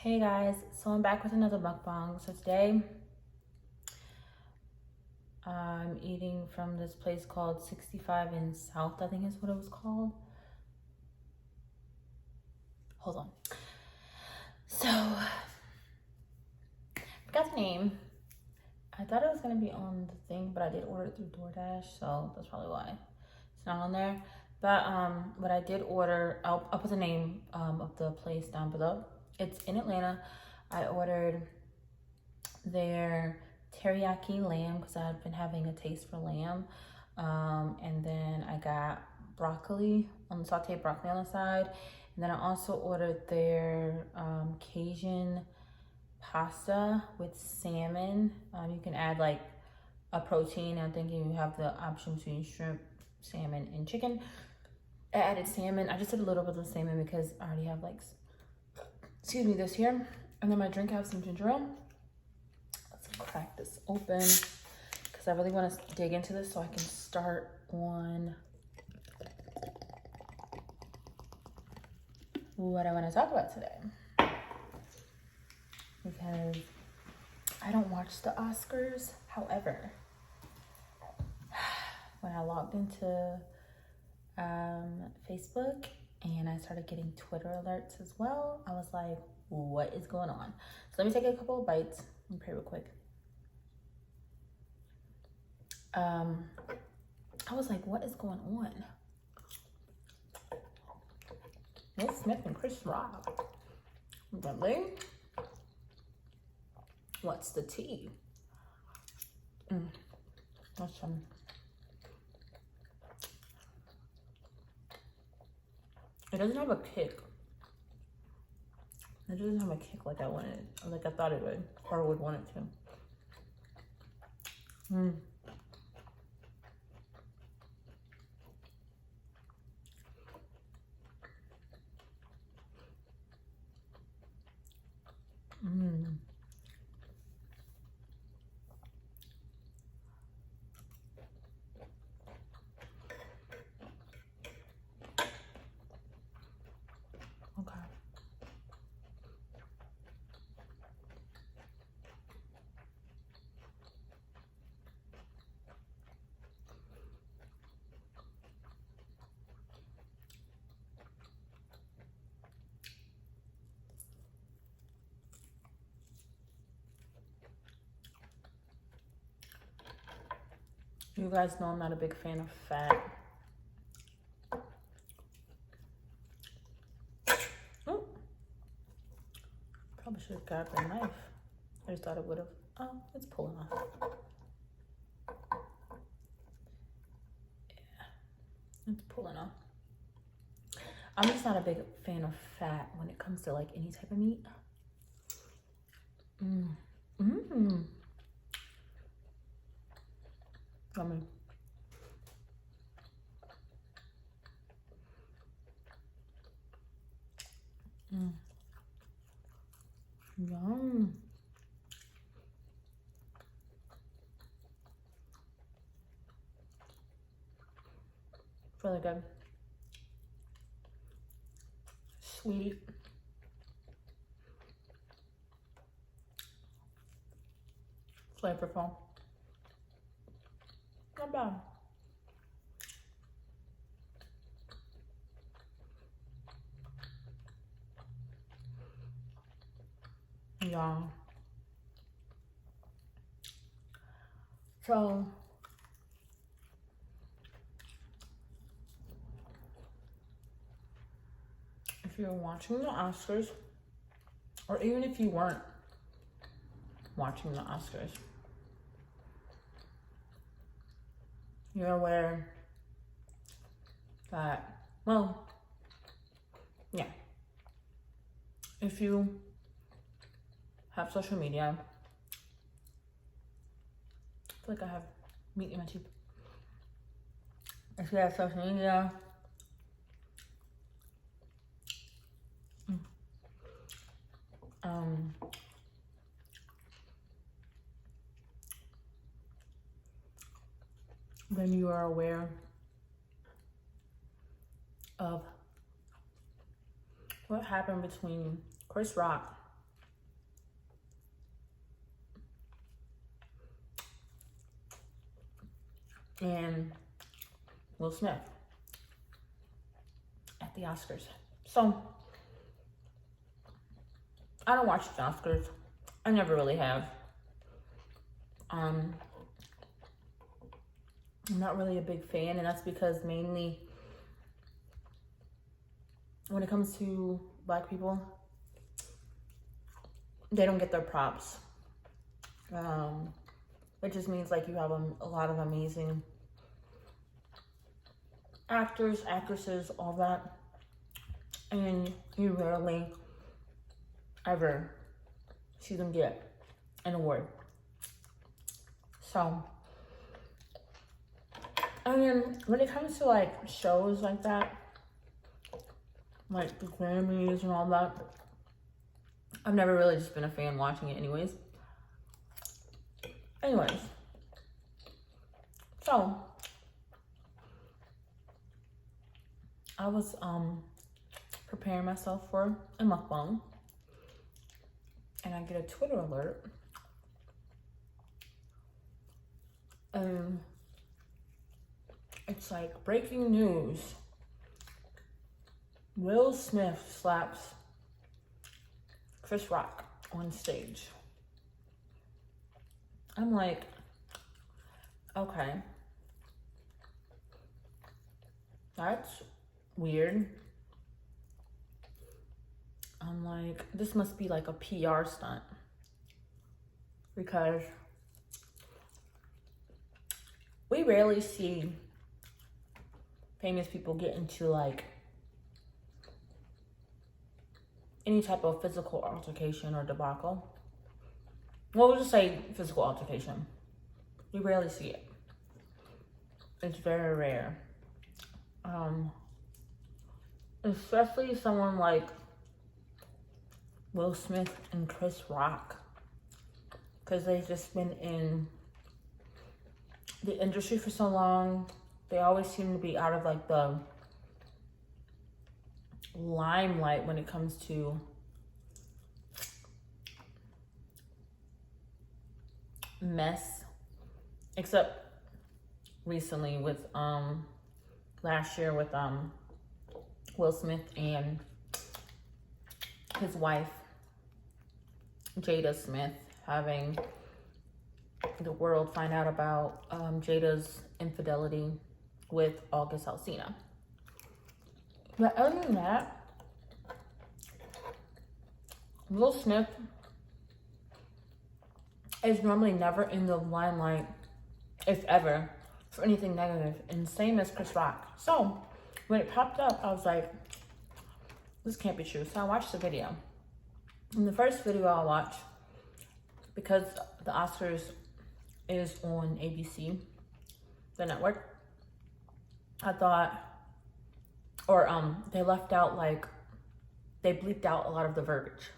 Hey guys, so I'm back with another mukbang. So today I'm eating from this place called 65 in South, I think is what it was called. Hold on. So, forgot the name. I thought it was gonna be on the thing, but I did order it through DoorDash, so that's probably why it's not on there. But what I did order, I'll put the name of the place down below. It's in Atlanta. I ordered their teriyaki lamb because I've been having a taste for lamb. And then I got broccoli, sauteed broccoli on the side. And then I also ordered their Cajun pasta with salmon. You can add like a protein. I'm thinking you have the option between shrimp, salmon, and chicken. I added salmon. I just did a little bit of salmon because I already have like, excuse me, this here. And then my drink, I have some ginger ale. Let's crack this open because I really want to dig into this so I can start on what I want to talk about today. Because I don't watch the Oscars. However, when I logged into Facebook and I started getting Twitter alerts as well, I was like, what is going on? So let me take a couple of bites and pray real quick. I was like, what is going on? Will Smith and Chris Rock. Really? What's the tea? That's some. It doesn't have a kick. It doesn't have a kick like I wanted, like I thought it would, or would want it to. Okay. You guys know I'm not a big fan of fat. Oh, probably should have grabbed a knife. I just thought it would have. Oh, it's pulling off. Yeah, it's pulling off. I'm just not a big fan of fat when it comes to like any type of meat. Yummy. Yum. Really good. Sweet. Flavorful. Not bad. Yeah. So if you're watching the Oscars, or even if you weren't watching the Oscars, you're aware that, well, yeah, if you have social media, I feel like I have meat in my teeth. If you have social media, then you are aware of what happened between Chris Rock and Will Smith at the Oscars. So I don't watch the Oscars. I never really have. I'm not really a big fan, and that's because mainly when it comes to Black people, they don't get their props. It just means like you have a lot of amazing actors, actresses, all that, and you rarely ever see them get an award. So, I mean, when it comes to like shows like that, like the Grammys and all that, I've never really just been a fan watching it anyways. So I was preparing myself for a mukbang, and I get a Twitter alert, and it's like, breaking news: Will Smith slaps Chris Rock on stage. I'm like, okay, that's weird. I'm like, this must be like a PR stunt, because we rarely see famous people get into like any type of physical altercation or debacle. Well, we'll just say physical altercation. We rarely see it. It's very rare. Especially someone like Will Smith and Chris Rock, because they've just been in the industry for so long. They always seem to be out of like the limelight when it comes to mess, except recently with last year with Will Smith and his wife Jada Smith, having the world find out about Jada's infidelity with August Alsina. But other than that, Will Smith is normally never in the limelight, if ever, for anything negative, and same as Chris Rock. So when it popped up, I was like, this can't be true. So I watched the video. And the first video I watched, because the Oscars is on ABC, the network, I thought, or they left out, like, they bleeped out a lot of the verbiage.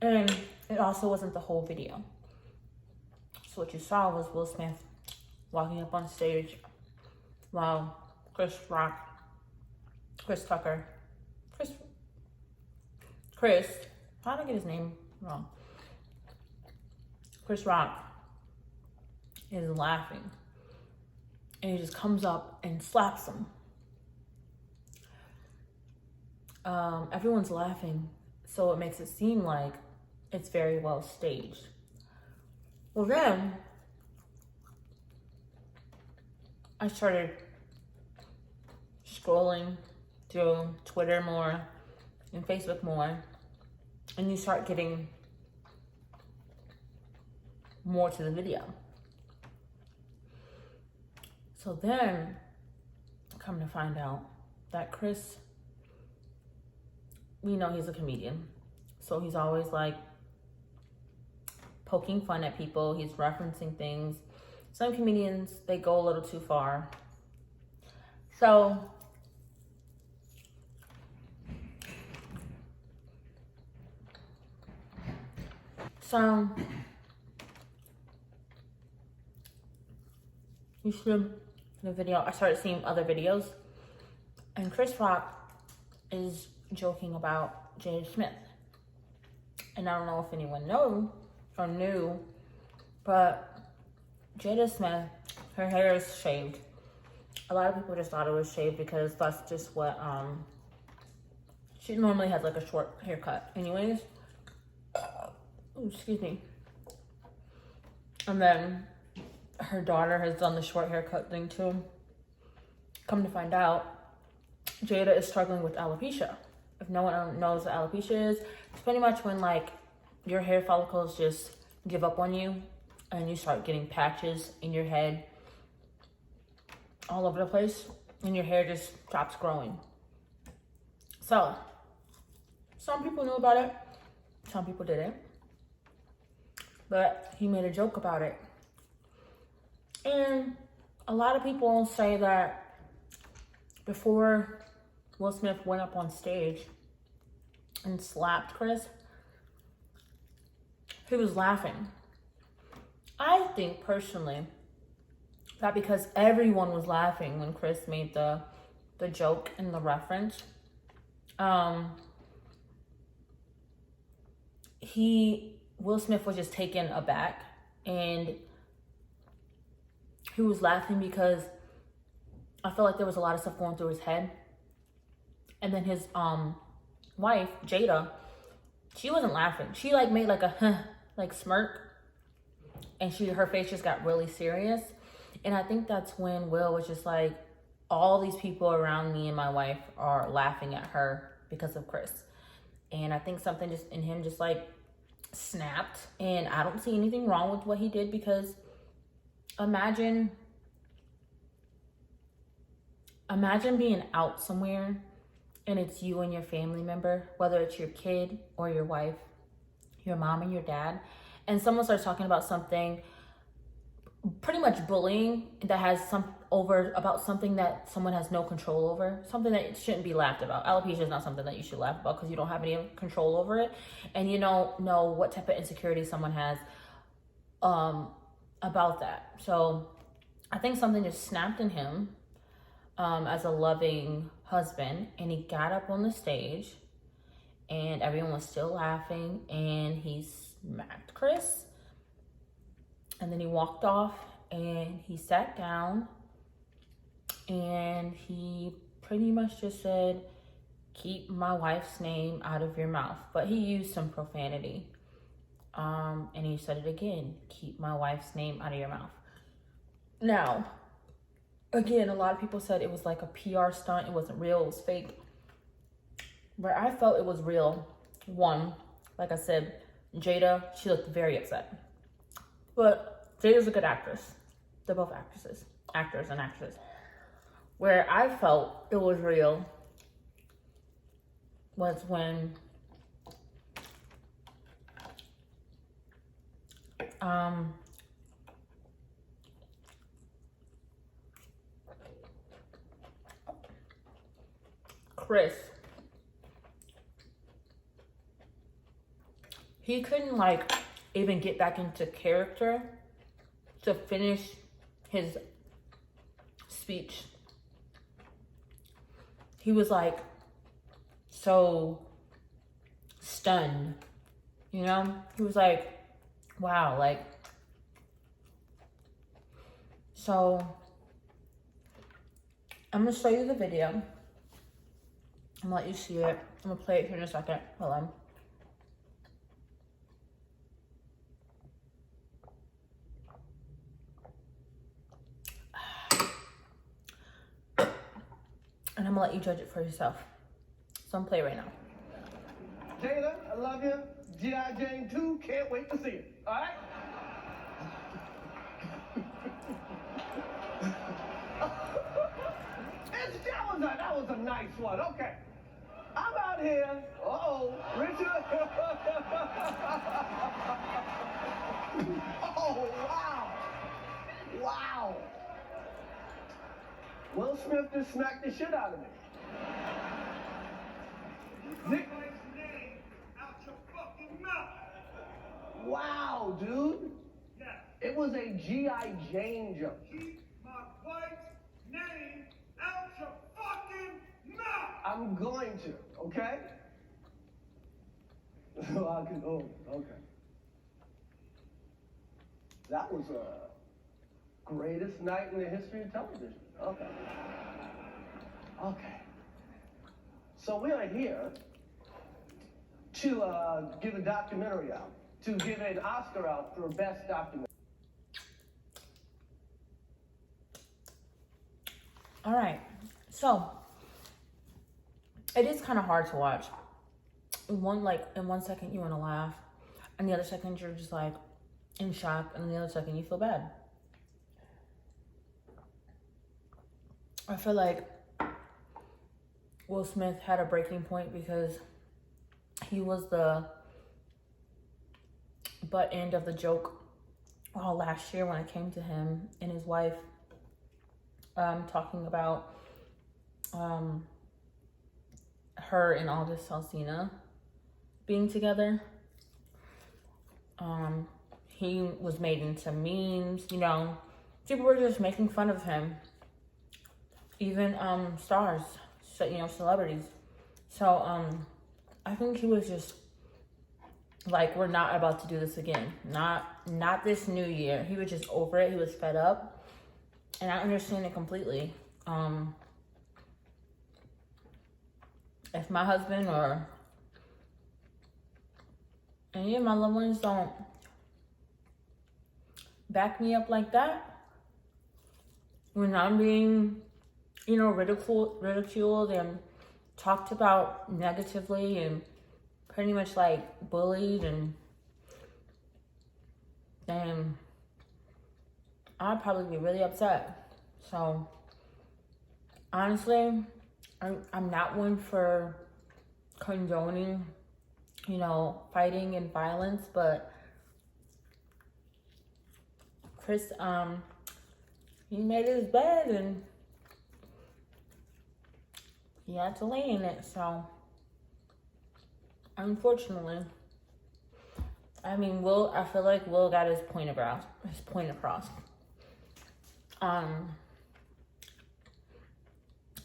And it also wasn't the whole video. So what you saw was Will Smith walking up on stage while Chris, how did I get his name wrong? Chris Rock is laughing, and he just comes up and slaps him. Everyone's laughing, so it makes it seem like it's very well staged. Well, then I started scrolling through Twitter more and Facebook more, and you start getting more to the video. So then, come to find out that Chris, we know he's a comedian, so he's always like poking fun at people. He's referencing things. Some comedians, they go a little too far. So you should, the video, I started seeing other videos, and Chris Rock is joking about Jada Smith. And I don't know if anyone knew, but Jada Smith, her hair is shaved. A lot of people just thought it was shaved because that's just what, she normally has like a short haircut anyways. Ooh, excuse me. And then her daughter has done the short haircut thing too. Come to find out, Jada is struggling with alopecia. If no one knows what alopecia is, it's pretty much when like your hair follicles just give up on you and you start getting patches in your head all over the place and your hair just stops growing. So, some people knew about it, some people didn't. But he made a joke about it. And a lot of people say that before Will Smith went up on stage and slapped Chris, he was laughing. I think personally that because everyone was laughing when Chris made the joke and the reference, Will Smith was just taken aback and he was laughing because I felt like there was a lot of stuff going through his head. And then his wife, Jada, she wasn't laughing. She like made like a huh, like smirk, and her face just got really serious. And I think that's when Will was just like, all these people around me and my wife are laughing at her because of Chris. And I think something just in him just like snapped. And I don't see anything wrong with what he did, because imagine being out somewhere and it's you and your family member, whether it's your kid or your wife, your mom and your dad, and someone starts talking about something, pretty much bullying that has about something that someone has no control over, something that shouldn't be laughed about. Alopecia is not something that you should laugh about because you don't have any control over it, and you don't know what type of insecurity someone has about that. So I think something just snapped in him as a loving husband, and he got up on the stage and everyone was still laughing and he smacked Chris, and then he walked off and he sat down and he pretty much just said, "Keep my wife's name out of your mouth." But he used some profanity. And he said it again, "Keep my wife's name out of your mouth." Now, again, a lot of people said it was like a PR stunt. It wasn't real, it was fake. Where I felt it was real, one, like I said, Jada, she looked very upset. But Jada's a good actress. They're both actors and actresses. Where I felt it was real was when Chris, he couldn't like even get back into character to finish his speech. He was like so stunned, you know? He was like, wow, like, so I'm gonna show you the video. I'm gonna let you see it. I'm gonna play it here in a second. Hold on. And I'm gonna let you judge it for yourself. So I'm gonna play right now. Jada, I love you. G.I. Jane 2, can't wait to see it. All right? That was a nice one. Okay. I'm out here. Uh-oh. Richard. Oh, wow. Wow. Will Smith just smacked the shit out of me. Nick. Out your fucking mouth. Wow, dude. Yeah. It was a G.I. Jane joke. Keep my wife's name out your fucking mouth. I'm going to, okay? Okay. That was Greatest night in the history of television. Okay. Okay. So we are here to give a documentary out, to give an Oscar out for best documentary. All right, so it is kind of hard to watch. In one second you want to laugh, and the other second you're just like in shock, and the other second you feel bad. I feel like Will Smith had a breaking point because he was the butt end of the joke all last year when it came to him and his wife talking about her and August Alsina being together. He was made into memes, you know. People were just making fun of him. Even stars, so, you know, celebrities. So I think he was just like, we're not about to do this again. Not this new year. He was just over it. He was fed up. And I understand it completely. If my husband or any of my loved ones don't back me up like that, when I'm being, you know, ridiculed and talked about negatively and pretty much like bullied, and then I'd probably be really upset. So honestly, I'm not one for condoning, you know, fighting and violence, but Chris, he made his bed and he had to lay in it. So unfortunately, I mean, I feel like Will got his point across.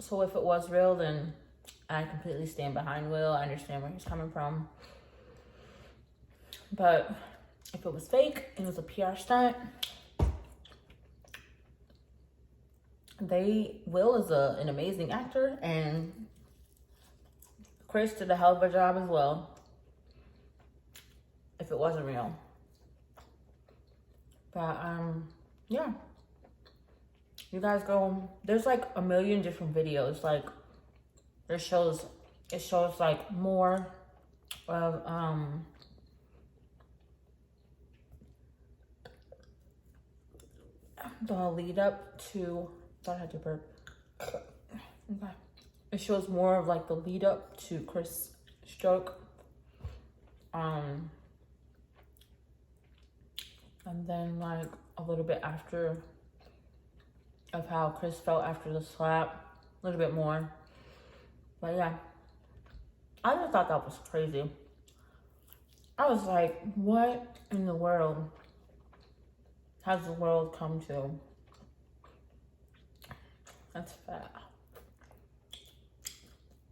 So if it was real, then I completely stand behind Will. I understand where he's coming from. But if it was fake, it was a PR stunt. Will is an amazing actor, and Chris did a hell of a job as well. If it wasn't real. But yeah. You guys go, there's like a million different videos. Like it shows like more of the lead up to, thought I had to burp. Okay. It shows more of like the lead up to Chris' stroke. And then like a little bit after, of how Chris felt after the slap, a little bit more. But yeah, I just thought that was crazy. I was like, what in the world has the world come to? That's fat.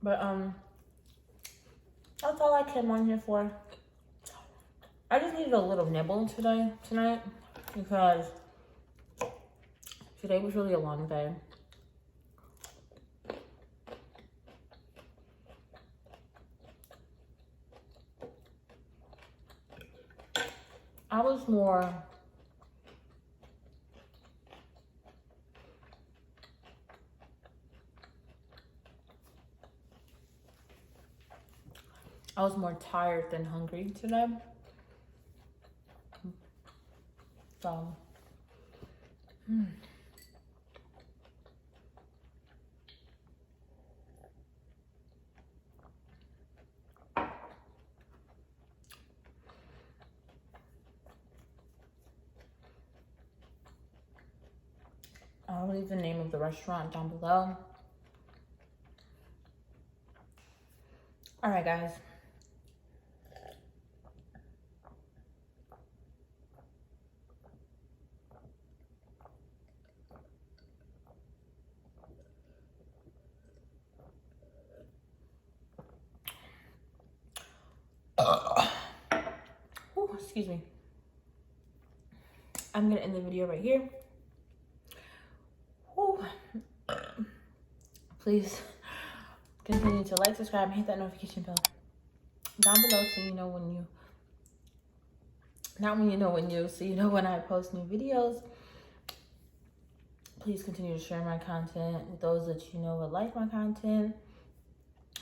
But that's all I came on here for. I just needed a little nibble tonight, because today was really a long day. I was more tired than hungry today. So, I'll leave the name of the restaurant down below. All right, guys. Excuse me. I'm gonna end the video right here. please continue to like, subscribe, and hit that notification bell down below so you know when you, not when you know when you, so you know when I post new videos. Please continue to share my content with those that you know would like my content,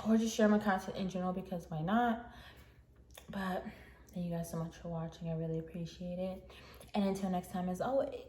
or just share my content in general, because why not? But thank you guys so much for watching. I really appreciate it. And until next time, as always,